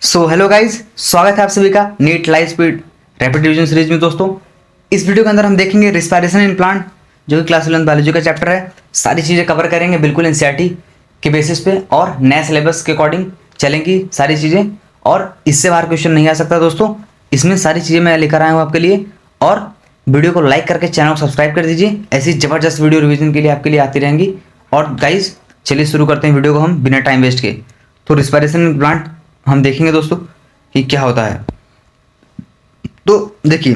So hello guys, स्वागत है आप सभी का NEET life speed rapid revision series में। दोस्तों, इस वीडियो के अंदर हम देखेंगे रिस्पायरेशन इन प्लांट, जो कि क्लास 11 बायोलॉजी का चैप्टर है। सारी चीज़ें कवर करेंगे बिल्कुल एनसीईआरटी के बेसिस पे और नए सिलेबस के अकॉर्डिंग चलेंगी सारी चीज़ें, और इससे बाहर क्वेश्चन नहीं आ सकता। दोस्तों, इसमें सारी चीज़ें मैं लेकर आया हूँ आपके लिए, और वीडियो को लाइक करके चैनल को सब्सक्राइब कर दीजिए। ऐसी ज़बरदस्त वीडियो रिवीजन के लिए आपके लिए आती रहेंगी। और गाइज चलिए शुरू करते हैं वीडियो को हम बिना टाइम वेस्ट के। तो रिस्पायरेशन इन प्लांट हम देखेंगे दोस्तों कि क्या होता है। तो देखिए,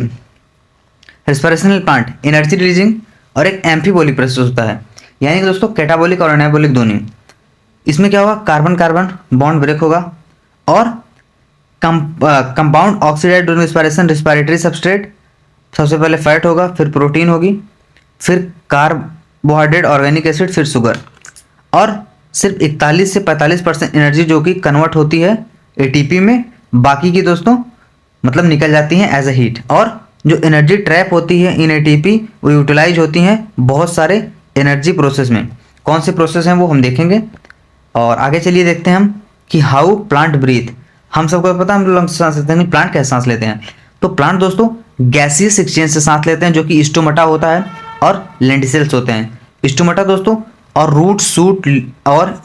रेस्पिरेशनल प्लांट एनर्जी रिलीजिंग और एक एम्फीबोलिक प्रोसेस होता है, यानी कि दोस्तों कैटाबोलिक और एनाबोलिक दोनों। इसमें क्या होगा, कार्बन कार्बन बॉन्ड ब्रेक होगा और compound oxidise during respiration. Respiratory substrate सबसे पहले फैट होगा, फिर प्रोटीन होगी, फिर कार्बोहाइड्रेट, ऑर्गेनिक एसिड, फिर शुगर। और सिर्फ 41 से 45% एनर्जी जो कि कन्वर्ट होती है एटीपी में, बाकी की दोस्तों मतलब निकल जाती हैं एज अ हीट। और जो एनर्जी ट्रैप होती है इन एटीपी वो यूटिलाइज होती हैं बहुत सारे एनर्जी प्रोसेस में। कौन से प्रोसेस हैं वो हम देखेंगे। और आगे चलिए देखते हैं हम कि हाउ प्लांट ब्रीथ। हम सबको पता है हम लोग सांस लेते हैं, प्लांट कैसे सांस लेते हैं। तो प्लांट दोस्तों गैसियस एक्सचेंज से सांस लेते हैं, जो कि स्टोमेटा होता है और लेंटिसेल्स होते हैं। स्टोमेटा दोस्तों और रूट सूट और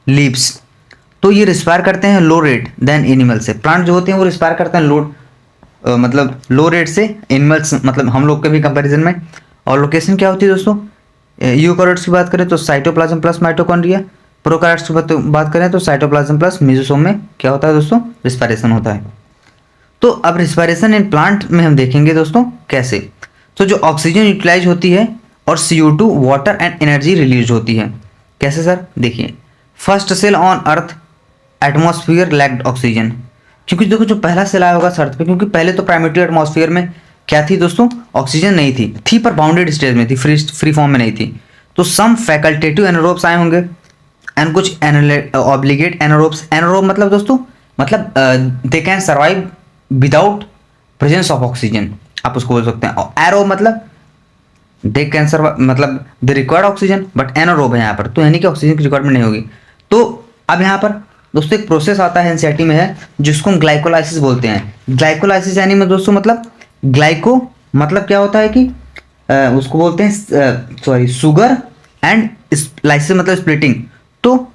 लीव्स, तो ये रिस्पायर करते हैं लो रेट देन एनिमल से। प्लांट जो होते हैं वो रिस्पायर करते हैं मतलब लो रेट से एनिमल्स, मतलब हम लोग के भी कंपैरिजन में। और लोकेशन क्या होती है दोस्तों, यूकैरियोट्स की बात करें तो साइटोप्लाज्म प्लस माइटोकॉन्ड्रिया, प्रोकैरियोट्स की बात करें तो साइटोप्लाज्म प्लस मेसोसोम में क्या होता है दोस्तों, रिस्पायरेशन होता है। तो अब रिस्पायरेशन इन प्लांट में हम देखेंगे दोस्तों कैसे। तो जो ऑक्सीजन यूटिलाइज होती है और CO2 water and energy release होती है। कैसे सर, देखिए, first cell on earth atmosphere lacked oxygen. क्योंकि देखो जो पहला सेल आया होगा अर्थ पे, क्योंकि पहले तो प्राइमेटिव एटमॉस्फेयर में क्या थी दोस्तों, ऑक्सीजन नहीं थी पर बाउंडेड स्टेज में थी, फ्री फॉर्म में नहीं थी। तो सम फैकल्टेटिव एनारोब्स आए होंगे एंड कुछ ऑब्लिगेट एनारोब्स। एनारोब मतलब दोस्तों मतलब they can survive without presence of oxygen, आप उसको बोल सकते हैं। और एरोब मतलब दे कैन सर्वाइव, मतलब they required oxygen but anaerobe है यहाँ पर, तो यानी कि ऑक्सीजन की रिक्वायरमेंट नहीं होगी। तो अब यहाँ पर दोस्तों एक प्रोसेस आता है एनसीईआरटी में है, जिसको हम ग्लाइकोलाइसिस बोलते हैं। ग्लाइकोलाइसिस यानी में दोस्तों मतलब ग्लाइको मतलब क्या होता है कि उसको बोलते हैं सॉरी शुगर, एंड लाइसिस मतलब स्प्लिटिंग। तो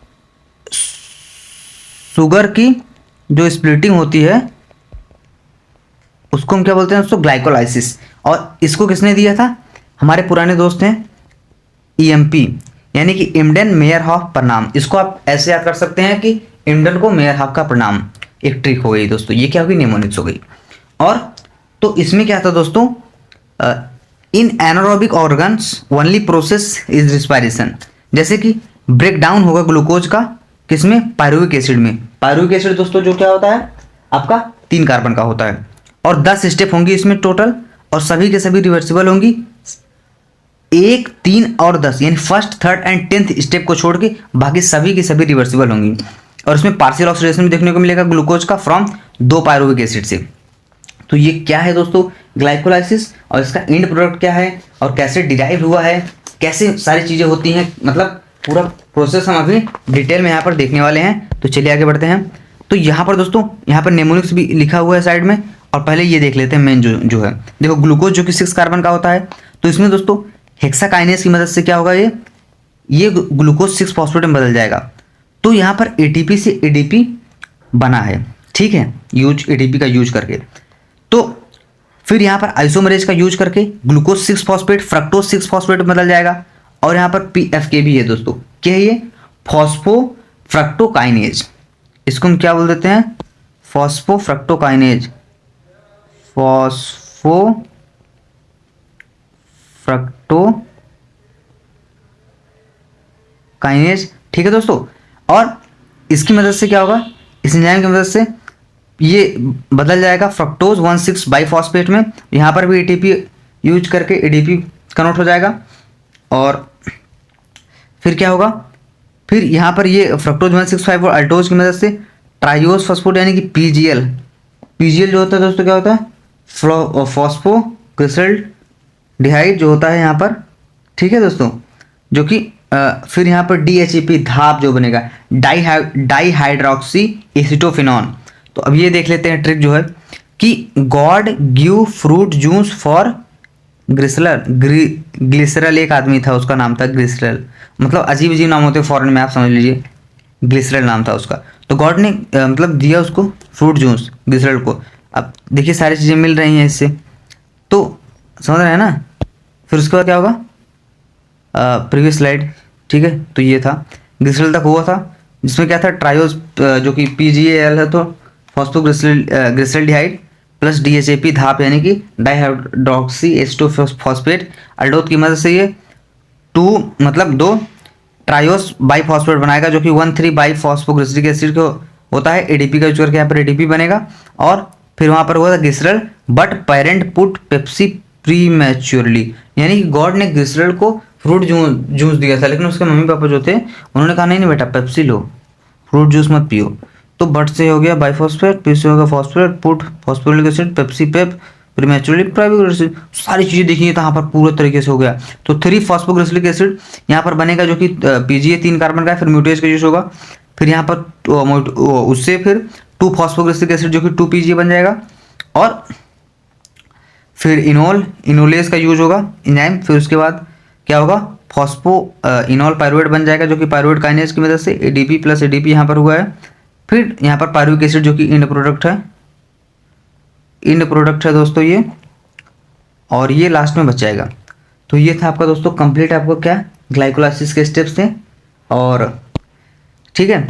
शुगर की जो स्प्लिटिंग होती है उसको हम क्या बोलते हैं दोस्तों, ग्लाइकोलाइसिस। और इसको किसने दिया था, हमारे पुराने दोस्त हैं ईएमपी, यानी कि इम्डेन मेयरहॉफ प्रणाम। इसको आप ऐसे याद कर सकते हैं कि इम्डेन को मेयरहॉफ का प्रणाम। एक ट्रिक हो गई दोस्तों, ये क्या हो गई, निमोनिक्स हो गई। और तो इसमें क्या था दोस्तों, इन anaerobic organs only process is respiration. जैसे कि ब्रेक डाउन होगा ग्लूकोज का किसमें, पायरुविक एसिड में। पायरुविक एसिड दोस्तों जो क्या होता है आपका 3 कार्बन का होता है, और 10 स्टेप होंगी इसमें टोटल, और सभी के सभी रिवर्सिबल होंगी। 1, 3 और 10, यानी first, third and 10th step को छोड़ के बाकी सभी की सभी रिवर्सिबल होंगी। और इसमें पार्शियल ऑक्सीडेशन भी देखने को मिलेगा ग्लूकोज का फ्रॉम 2 पायरुविक एसिड से। तो ये क्या है दोस्तों, ग्लाइकोलाइसिस, और इसका एंड प्रोडक्ट क्या है और कैसे डिराइव हुआ है, कैसे सारी चीज़ें होती हैं, मतलब पूरा प्रोसेस हम अभी डिटेल में यहाँ पर देखने वाले हैं। तो चलिए आगे बढ़ते हैं। तो यहाँ पर दोस्तों, यहाँ पर नेमोनिक्स भी लिखा हुआ है साइड में, और पहले ये देख लेते हैं मेन जो है। देखो ग्लूकोज जो कि 6 कार्बन का होता है, तो इसमें दोस्तों हेक्साकाइनेस की मदद से क्या होगा, ये ग्लूकोज 6 फॉस्फेट में बदल जाएगा। तो यहाँ पर एटीपी से एडीपी बना है, ठीक है, यूज एटीपी का यूज करके। तो फिर यहाँ पर आइसोमरेज का यूज करके ग्लूकोज 6 फॉस्फेट फ्रक्टोज 6 फॉस्फेट में बदल जाएगा। और यहाँ पर PFK भी है दोस्तों, क्या है ये, फॉस्फोफ्रक्टोकाइनेज। इसको हम क्या बोल देते हैं, फॉस्फोफ्रक्टोकाइनेज, फॉस्फोफ्रक्टोकाइनेज, ठीक है दोस्तों। और इसकी मदद से क्या होगा, इस एंजाइम की मदद से ये बदल जाएगा फ्रक्टोज 1,6 बाइफॉस्फेट में। यहाँ पर भी एटीपी यूज करके एडीपी कन्वर्ट हो जाएगा। और फिर क्या होगा, फिर यहाँ पर ये फ्रक्टोज 1,6,5 और अल्टोज की मदद से ट्राइओस फॉस्फेट यानी कि पीजीएल जो होता है दोस्तों क्या होता है, फॉस्फोग्लिसराल्डिहाइड जो होता है यहाँ पर, ठीक है दोस्तों, जो कि फिर यहाँ पर DHEP धाप जो बनेगा डाईहाइड्रोक्सी एसिटोफिनॉन। तो अब ये देख लेते हैं ट्रिक जो है कि God give fruit juice for glycerol एक आदमी था, उसका नाम था ग्लिसरल, मतलब अजीब अजीब नाम होते हैं फॉरेन में, आप समझ लीजिए ग्लिसरल नाम था उसका। तो गॉड ने मतलब दिया उसको फ्रूट जूस ग्लिसरल को। अब देखिए सारी चीज़ें मिल रही हैं इससे, तो समझ रहे हैं ना। फिर उसके बाद क्या होगा, प्रीवियस स्लाइड, ठीक है। तो ये था ग्लिसरल तक हुआ था, जिसमें क्या था ट्रायोस जो कि PgAl है, तो फॉस्फोग्लिसरल्डिहाइड प्लस DHAP धाप यानी कि डाइहाइड्रोक्सी H2 फॉस्फेट अल्डोथ की मदद से ये मतलब 2 ट्रायोस बाईफॉस्फेट बनाएगा, जो कि 1,3 बाईफॉस्फोग्लिसरिक एसिड को होता है। ADP का यूज करके यहाँ पर ADP बनेगा। और फिर वहाँ पर हुआ था glycerol but parent put Pepsi प्रीमैच्योरली, यानी कि गॉड ने ग्लिसरल को फ्रूट जूस दिया था, लेकिन उसके मम्मी पापा जो थे उन्होंने कहा नहीं नहीं बेटा पेप्सी लो, फ्रूट जूस मत पियो। तो बट से हो गया बाईफॉस्फेट, पी से हो गया phosphate, put phosphoric acid, Pepsi pep prematurely private acid, सारी चीज़ें देखिए तो यहाँ पर पूरे तरीके से हो गया। तो 3 फॉस्फोग्लिसरिक एसिड यहाँ पर बनेगा, जो कि PGA 3 कार्बन का है, फिर म्यूटेज का यूज होगा। फिर यहाँ पर उससे फिर 2 फॉस्फोग्लिसरिक एसिड जो कि 2 PGA बन जाएगा। और फिर इनोलेज का यूज होगा एंजाइम। फिर उसके बाद क्या होगा, फॉस्फो इनोल पायरुवेट बन जाएगा, जो कि पायरुवेट काइनेज की मदद से ADP प्लस ADP यहाँ पर हुआ है। फिर यहाँ पर पायरुविक एसिड जो कि इंड प्रोडक्ट है दोस्तों ये, और ये लास्ट में बच जाएगा। तो ये था आपका दोस्तों कंप्लीट, आपको क्या ग्लाइकोलाइसिस के स्टेप्स थे। और ठीक है,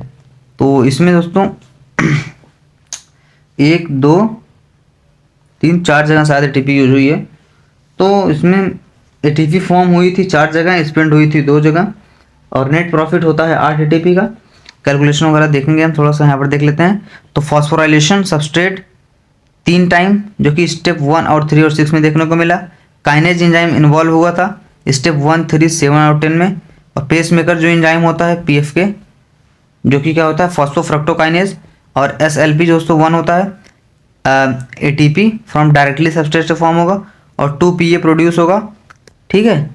तो इसमें दोस्तों 1 2 3 4 जगह शायद ATP यूज हुई है। तो इसमें ATP फॉर्म हुई थी 4 जगह, स्पेंड हुई थी 2 जगह, और नेट प्रॉफिट होता है 8 ATP का। कैलकुलेशन वगैरह देखेंगे हम, थोड़ा सा यहाँ पर देख लेते हैं। तो फॉस्फोराइलेशन सबस्ट्रेट 3 टाइम, जो कि स्टेप 1 और 3 और 6 में देखने को मिला। काइनेज एंजाइम इन्वॉल्व हुआ था स्टेप 1 3 7 और 10 में। और पेस मेकर जो एंजाइम होता है PFK, जो कि क्या होता है फॉस्फोफ्रक्टोकाइनेज। और SLP दोस्तों 1 होता है ATP फ्रॉम डायरेक्टली सबस्ट्रेट से फॉर्म होगा, और 2 PA प्रोड्यूस होगा, ठीक है।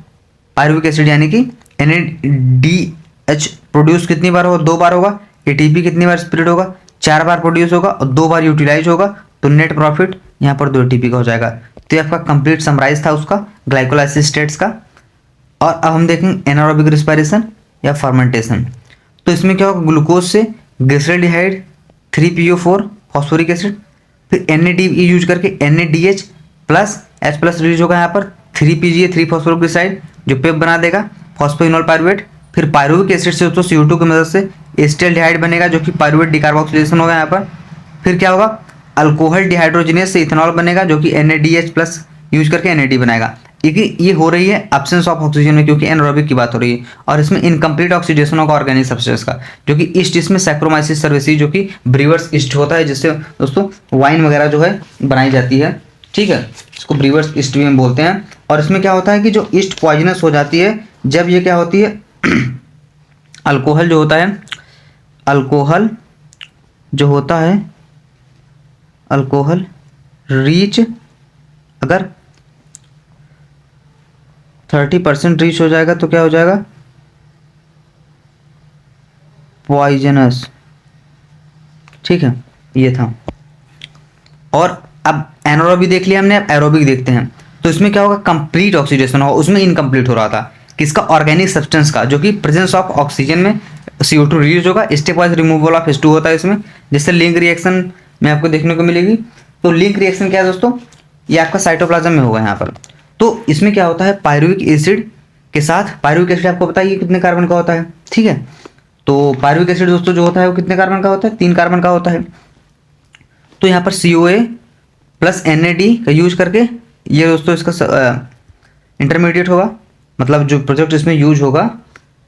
पायरुविक एसिड यानी कि NADH प्रोड्यूस कितनी बार होगा, 2 बार होगा। ATP कितनी बार स्प्लिट होगा, 4 बार प्रोड्यूस होगा और 2 बार यूटिलाइज होगा। तो नेट प्रॉफिट यहाँ पर 2 ATP का हो जाएगा। तो ये आपका कंप्लीट समराइज था उसका ग्लाइकोलाइसिस स्टेट्स का। और अब हम देखेंगे एनारोबिक रिस्पायरेशन या फर्मेंटेशन। तो इसमें क्या होगा, ग्लूकोज से ग्लिसरल्डिहाइड 3PO4 फॉस्फोरिक एसिड, फिर NADH यूज करके NADH plus H plus release होगा यहाँ पर 3 PGA 3 फॉस्फोग्लिसराइड, जो पेप बना देगा फॉस्फोइनोल पायरुवेट। फिर पायरुविक एसिड से दोस्तों CO2 की मदद से एसिटाइलडिहाइड बनेगा, जो कि पायरुवेट डिकार्बोक्सिलेशन होगा यहाँ पर। फिर क्या होगा, अल्कोहल डिहाइड्रोजिनेज से इथेनॉल बनेगा, जो कि NADH प्लस यूज करके NAD बनाएगा। क्योंकि ये हो रही है एब्सेंस ऑफ ऑक्सीजन में, क्योंकि एनारोबिक की बात हो रही है। और इसमें इनकम्प्लीट ऑक्सीडेशन होगा ऑर्गेनिक सब्सटेंस का, जो कि ईस्ट इसमें सैक्रोमाइसिस सर्वेसी, जो कि ब्रीवर्स ईस्ट होता है, जिससे दोस्तों वाइन वगैरह जो है बनाई जाती है, ठीक है। इसको ब्रीवर्स ईस्ट भी हम बोलते हैं। और इसमें क्या होता है कि जो ईस्ट पॉइजनस हो जाती है जब ये क्या होती है अल्कोहल जो होता है, अल्कोहल जो होता है, अल्कोहल रीच अगर 30% रीच हो जाएगा तो क्या हो जाएगा, पॉइजनस, ठीक है। ये था। और अब एनारोबिक देख लिया हमने, अब एरोबिक देखते हैं। तो इसमें क्या होगा, कंप्लीट ऑक्सीडेशन होगा, उसमें इनकम्प्लीट हो रहा था किसका, ऑर्गेनिक सब्सटेंस का, जो कि प्रेजेंस ऑफ ऑक्सीजन में CO2 रिलीज होगा। Step wise removal of H2 होता है इसमें, जिससे लिंक रिएक्शन में आपको देखने को मिलेगी। तो लिंक रिएक्शन क्या है दोस्तों, ये आपका साइटोप्लाज्म में होगा यहाँ पर। तो इसमें क्या होता है, पायरुविक एसिड के साथ, पायरुविक एसिड आपको बताइए कितने कार्बन का होता है, ठीक है। तो पायरुविक एसिड दोस्तों जो होता है वो कितने कार्बन का होता है, 3 कार्बन का होता है। तो यहाँ पर COA प्लस NAD का यूज करके ये दोस्तों इसका इंटरमीडिएट होगा, मतलब जो प्रोडक्ट इसमें यूज होगा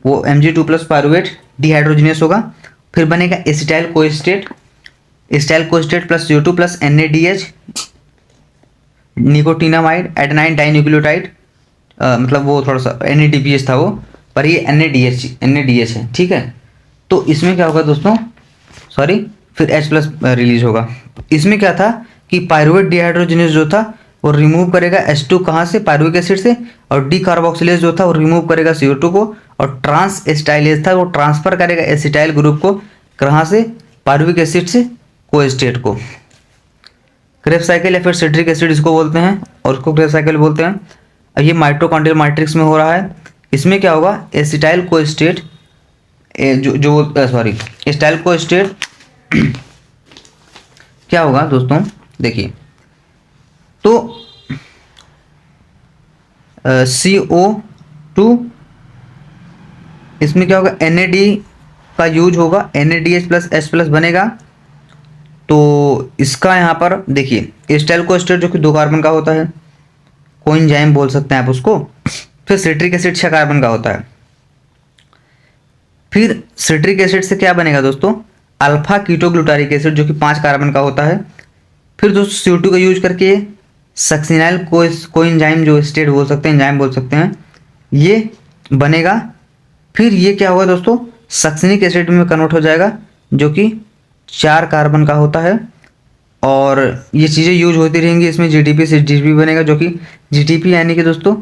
वो Mg2 प्लस पायरुवेट डिहाइड्रोजिनेस होगा। फिर बनेगा एसिटाइल कोएस्टेट plus CO2 plus NADH nicotinamide adenine dinucleotide, मतलब वो थोड़ा सा NADPH था वो, पर ये NADH है, ठीक है। तो इसमें क्या होगा दोस्तों, सॉरी, फिर H प्लस रिलीज होगा। इसमें क्या था कि पायरुवेट डिहाइड्रोजिनेस जो था वो रिमूव करेगा H2 कहाँ से, पायरुविक एसिड से, और डी कार्बोक्सिलेज जो था वो रिमूव करेगा CO2 को, और ट्रांस एसिटाइलेज था वो ट्रांसफर करेगा एसिटाइल ग्रुप को कहाँ से, पायरुविक एसिड से को स्टेट को। क्रेब्स साइकिल या फिर सिट्रिक एसिड इसको बोलते हैं और उसको क्रेब्स साइकिल बोलते हैं। अब ये माइटोकॉन्ड्रियल मैट्रिक्स में हो रहा है। इसमें क्या होगा, acetyl co state acetyl co state क्या होगा दोस्तों, देखिए तो CO2 इसमें क्या होगा, NAD का यूज होगा, NADH प्लस H प्लस बनेगा। तो इसका यहाँ पर देखिए एसिटाइल को स्टेट जो कि 2 कार्बन का होता है, कोएंजाइम बोल सकते हैं आप उसको। फिर सिट्रिक एसिड 6 कार्बन का होता है। फिर सिट्रिक एसिड से क्या बनेगा दोस्तों, अल्फा कीटोग्लूटारिक एसिड जो कि 5 कार्बन का होता है। फिर दोस्तों CO2 का यूज करके सक्सिनाइल कोएंजाइम जो स्टेट बोल सकते हैं, एंजाइम बोल सकते हैं, ये बनेगा। फिर ये क्या होगा दोस्तों, सक्सिनिक एसिड में कन्वर्ट हो जाएगा जो कि 4 कार्बन का होता है। और ये चीज़ें यूज होती रहेंगी। इसमें GTP से GTP बनेगा जो कि GTP यानी कि दोस्तों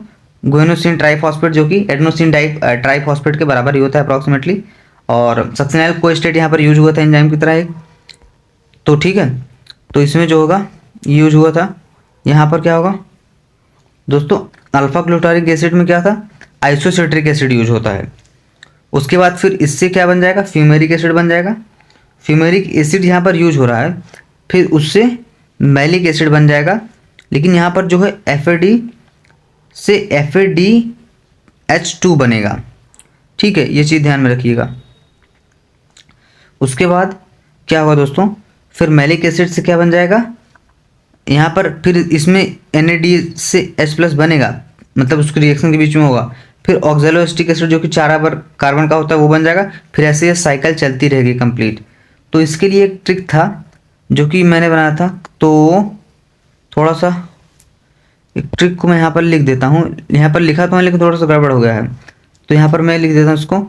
गुएनोसिन ट्राइफॉस्फेट जो कि एडेनोसिन ट्राइफॉस्फेट के बराबर ही होता है अप्रॉक्सीमेटली। और सक्सिनाइल कोएस्टेट यहाँ पर यूज हुआ था एंजाइम की तरह एक। तो ठीक है, तो इसमें जो होगा यूज हुआ था, यहाँ पर क्या होगा दोस्तों, अल्फा ग्लूटारिक एसिड में क्या था, आइसोसिट्रिक एसिड यूज होता है। उसके बाद फिर इससे क्या बन जाएगा, फ्यूमेरिक एसिड बन जाएगा। फ्यूमेरिक एसिड यहाँ पर यूज हो रहा है। फिर उससे मैलिक एसिड बन जाएगा। लेकिन यहाँ पर जो है FAD से FADH2 बनेगा। ठीक है, ये चीज़ ध्यान में रखिएगा। उसके बाद क्या होगा दोस्तों, फिर मैलिक एसिड से क्या बन जाएगा, यहाँ पर फिर इसमें NAD से H प्लस बनेगा, मतलब उसके रिएक्शन के बीच में होगा। फिर ऑक्जेलोएस्टिक एसिड जो कि 4 कार्बन का होता है वो बन जाएगा। फिर ऐसे ये साइकिल चलती रहेगी कंप्लीट। तो इसके लिए एक ट्रिक था जो कि मैंने बनाया था, तो थोड़ा सा एक ट्रिक को मैं यहाँ पर लिख देता हूँ। यहाँ पर लिखा तो है लेकिन थोड़ा सा गड़बड़ हो गया है, तो यहाँ पर मैं लिख देता हूँ इसको,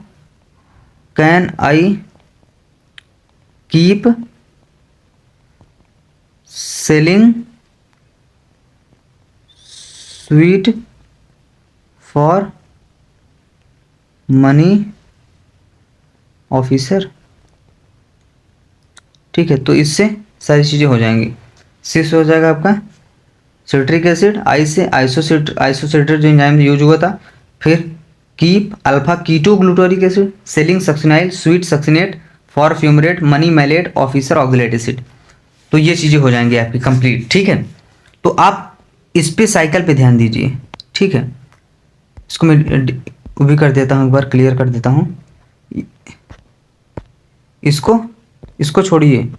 can I keep selling sweet for money officer. ठीक है, तो इससे सारी चीज़ें हो जाएंगी। C से हो जाएगा आपका सिट्रिक एसिड, I से आइसोसिट्रिक जो एंजाइम यूज हुआ था। फिर keep alpha ketoglutaric acid, selling succinyl sweet succinate for fumarate money malate officer oxalate acid. तो ये चीज़ें हो जाएंगी आपकी कंप्लीट। ठीक है, तो आप इस पे साइकिल पे ध्यान दीजिए। ठीक है, इसको मैं भी कर देता हूँ, एक बार क्लियर कर देता हूँ। इसको छोड़िए,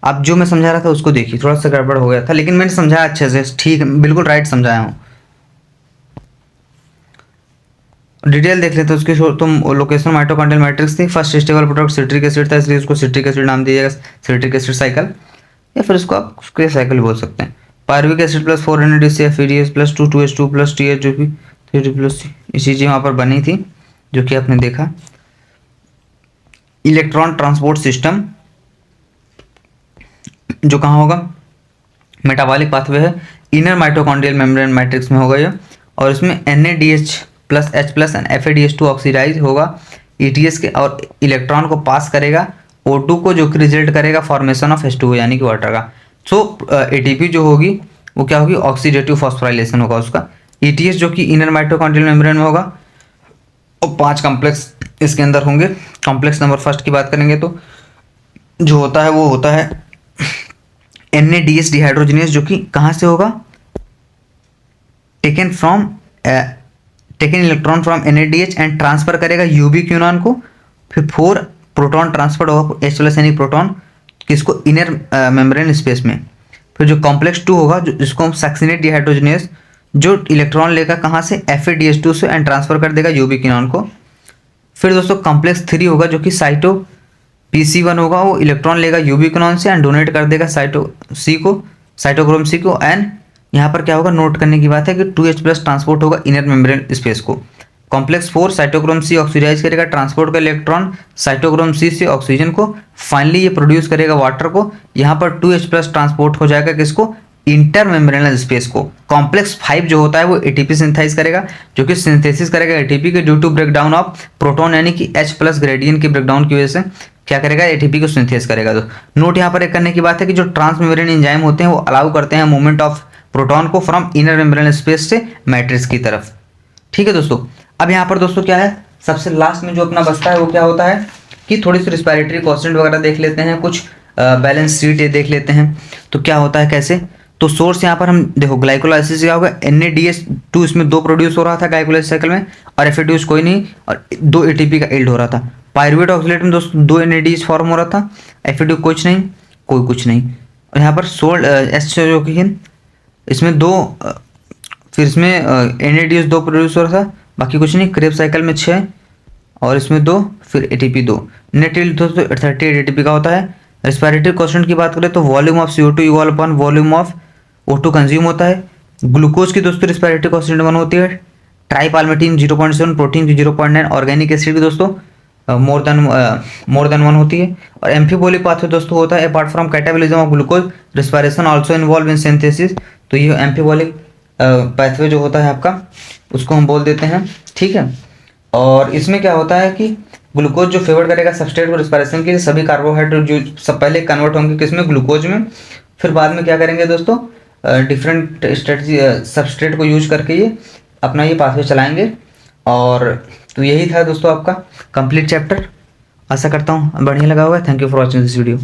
आप जो मैं समझा रहा था उसको देखिए। थोड़ा सा गड़बड़ हो गया था लेकिन मैंने समझाया अच्छे से, ठीक है, बिल्कुल राइट समझाया हूँ। डिटेल देख लेते हैं उसकी। तुम लोकेशन माइटोकॉन्ड्रियल मैट्रिक्स थी, first stable product citric acid था, इसलिए उसको सिट्रिक एसिड नाम दिया जाएगा, सिट्रिक एसिड साइकिल, या फिर इसको आप उसके साइकिल बोल सकते हैं। Pyruvic acid plus 400 FADH plus 2H2 plus TH जो कि 3 प्लस ये चीज़ें वहाँ पर बनी थी जो कि आपने देखा। इलेक्ट्रॉन ट्रांसपोर्ट सिस्टम जो कहाँ होगा, मेटाबॉलिक पाथवे है, इनर माइटोकॉन्ड्रियल मेम्ब्रेन मैट्रिक्स में होगा ये। और इसमें NADH plus H plus and FADH2 oxidise होगा ETS के, और इलेक्ट्रॉन को पास करेगा O2 को, जो कि रिजल्ट करेगा फॉर्मेशन ऑफ H2O यानी कि वाटर का। सो ATP जो होगी वो क्या होगी, ऑक्सीडेटिव फॉस्फोराइलेशन होगा उसका। ETS जो कि इनर माइटोकॉन्ड्रियल मेम्ब्रेन में होगा, और 5 कॉम्प्लेक्स इसके अंदर होंगे। कॉम्प्लेक्स नंबर फर्स्ट की बात करेंगे तो जो होता है वो होता है NADH डिहाइड्रोजिनेस, जो कि कहाँ से होगा, taken electron from NADH and transfer करेगा UB क्यूनॉन को। फिर 4 प्रोटॉन ट्रांसफर होगा H प्लस यानी प्रोटॉन किसको, इनर मेम्ब्रेन स्पेस में। फिर जो कॉम्प्लेक्स 2 होगा जो जिसको हम सक्सिनेट डिहाइड्रोजिनेस, जो इलेक्ट्रॉन लेगा कहाँ से, FADH2 से एंड ट्रांसफर कर देगा UB क्यूनॉन को। फिर दोस्तों कॉम्प्लेक्स 3 होगा जो कि साइटो PC1 होगा, वो इलेक्ट्रॉन लेगा UB क्यूनॉन से एंड डोनेट कर देगा साइटोक्रोम C को। एंड यहाँ पर क्या होगा, नोट करने की बात है कि 2H प्लस ट्रांसपोर्ट होगा इनर मेम्ब्रेन स्पेस को। कॉम्प्लेक्स 4 साइटोक्रोम C ऑक्सीडाइज करेगा, ट्रांसपोर्ट का इलेक्ट्रॉन साइटोक्रोम C से ऑक्सीजन को, फाइनली ये प्रोड्यूस करेगा वाटर को। यहाँ पर 2H प्लस ट्रांसपोर्ट हो जाएगा किसको, इंटर मेम्ब्रेनल स्पेस को। कॉम्प्लेक्स 5 जो होता है वो ATP सिंथेसाइज करेगा, जो कि सिंथेसिस करेगा ATP के due to breakdown of proton यानी कि H प्लस ग्रेडियंट के ब्रेकडाउन की वजह से क्या करेगा, एटीपी को सिंथेस करेगा। तो नोट यहाँ पर एक करने की बात है कि जो ट्रांसमेम्ब्रेन एंजाइम होते हैं वो अलाउ करते हैं मूवमेंट ऑफ प्रोटॉन को फ्रॉम इनर मेम्ब्रेन स्पेस से मैट्रिक्स की तरफ। ठीक है दोस्तों, अब यहाँ पर दोस्तों क्या है, सबसे लास्ट में जो अपना बचता है वो क्या होता है कि थोड़ी सी रिस्पायरेटरी कॉन्स्टेंट वगैरह देख लेते हैं, कुछ बैलेंस शीट ये देख लेते हैं। तो क्या होता है कैसे, तो सोर्स यहाँ पर हम देखो ग्लाइकोलाइसिस क्या होगा, NADH2 इसमें 2 प्रोड्यूस हो रहा था ग्लाइकोलाइसिस साइकिल में, और FADH कोई नहीं, और 2 ATP का यील्ड हो रहा था। पायरुवेट ऑक्सीडेट में दोस्तों 2 NADH फॉर्म हो रहा था, FAD कुछ नहीं, कोई कुछ नहीं। और यहाँ पर सोल्ट एस्ट्रोजोकिन इसमें 2 फिर इसमें NADH2 प्रोड्यूस हो रहा था, बाकी कुछ नहीं। क्रेब साइकिल में 6 और इसमें 2, फिर ATP 2, नेट यील्ड दोस्तों 38 ATP का होता है। रेस्पिरेटरी कॉन्स्टेंट की बात करें तो volume of CO2 equal upon volume of O2 consume होता है। ग्लूकोज की दोस्तों रेस्पिरेटरी कॉन्स्टेंट 1 होती है। ट्राईपाल्मिटीन 0.7, प्रोटीन की 0.9, ऑर्गेनिक एसिड की दोस्तों मोर देन 1 होती है। और एम्फीबोलिक पाथवे दोस्तों होता है apart from catabolism of glucose respiration also involve in synthesis. तो ये एम्फीबोलिक पाथवे जो होता है आपका उसको हम बोल देते हैं। ठीक है, और इसमें क्या होता है कि ग्लूकोज जो फेवर करेगा सबस्ट्रेट को रेस्पिरेशन के लिए, सभी कार्बोहाइड्रेट जो सब पहले कन्वर्ट होंगे किसमें, ग्लूकोज में, फिर बाद में क्या करेंगे दोस्तों, डिफरेंट स्ट्रेटजी सबस्ट्रेट को यूज करके ये अपना ये पाथवे चलाएंगे। और तो यही था दोस्तों आपका कंप्लीट चैप्टर। आशा करता हूँ बढ़िया लगा होगा। Thank you for watching this video.